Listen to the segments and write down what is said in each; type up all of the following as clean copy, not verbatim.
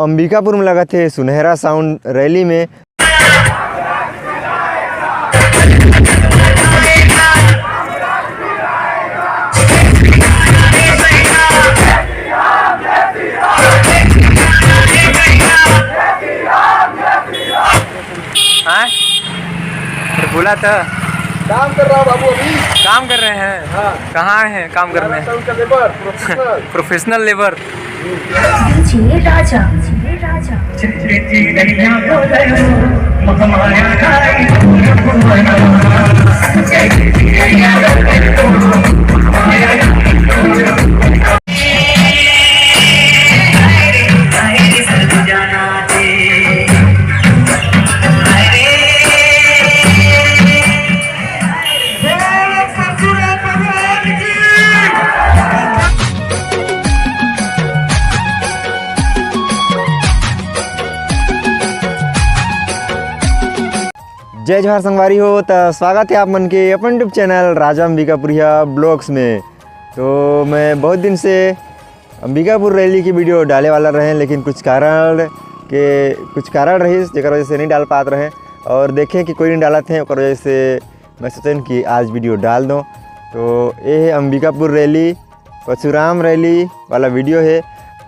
अंबिकापुर में लगा थे सुनहरा साउंड रैली में। बोला था काम कर रहा हूँ बाबू, अभी काम कर रहे हैं। हाँ। कहाँ हैं काम करने? Professional labour. जय जोहार संगवारी हो, तो स्वागत है आप मन के अपन यूट्यूब चैनल राजा अंबिकापुरिया ब्लॉग्स में। तो मैं बहुत दिन से अंबिकापुर रैली की वीडियो डाले वाला रहे, लेकिन कुछ कारण रही जेकर वजह से नहीं डाल पाते रहे, और देखें कि कोई नहीं डाला थे, और वजह से मैं सोचें कि आज वीडियो डाल दूँ। तो ये है अंबिकापुर रैली, परशुराम रैली वाला वीडियो है।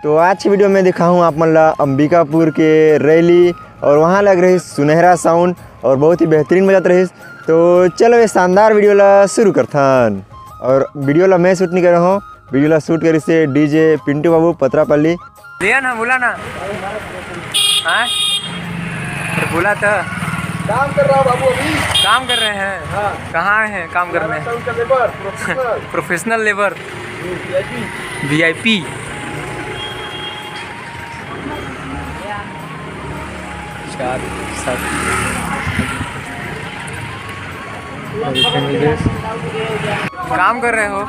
तो आज की वीडियो में दिखाऊँ आप मन ला अंबिकापुर के रैली, और वहाँ लग रही सुनहरा साउंड और बहुत ही बेहतरीन बजत रही। तो चलो ये शानदार वीडियो ला शुरू करथन। और वीडियो ला मैं शूट नहीं कर रहा हूँ, वीडियो ला शूट करी से डीजे पिंटू बाबू पतरापल्ली। लिया ना, बोला ना। हाँ बोला था काम कर रहा हूँ बाबू, अभी काम कर रहे हैं। हाँ। कहाँ हैं काम करने? Professional labour. VIP। काम कर रहे हो?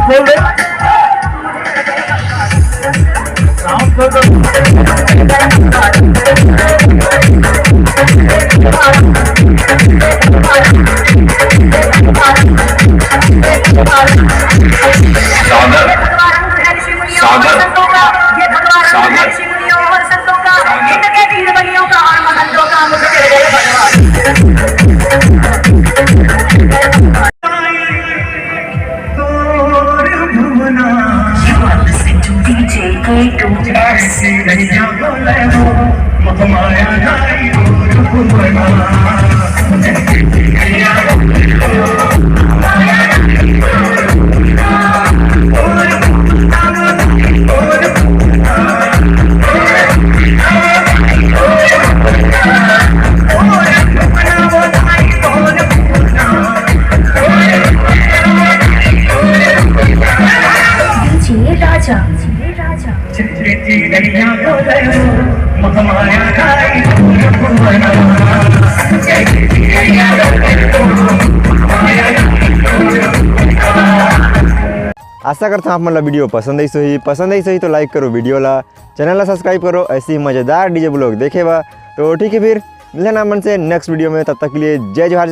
खोल दे साउंड खोल दो आशा करता हूँ आप मतलब वीडियो पसंद आई सही तो लाइक करो वीडियो ला, चैनल ला सब्सक्राइब करो, ऐसी मज़ेदार डीजे ब्लॉग देखे बा। तो ठीक है, फिर मिलना मन से नेक्स्ट वीडियो में, तब तक के लिए जय जोहार।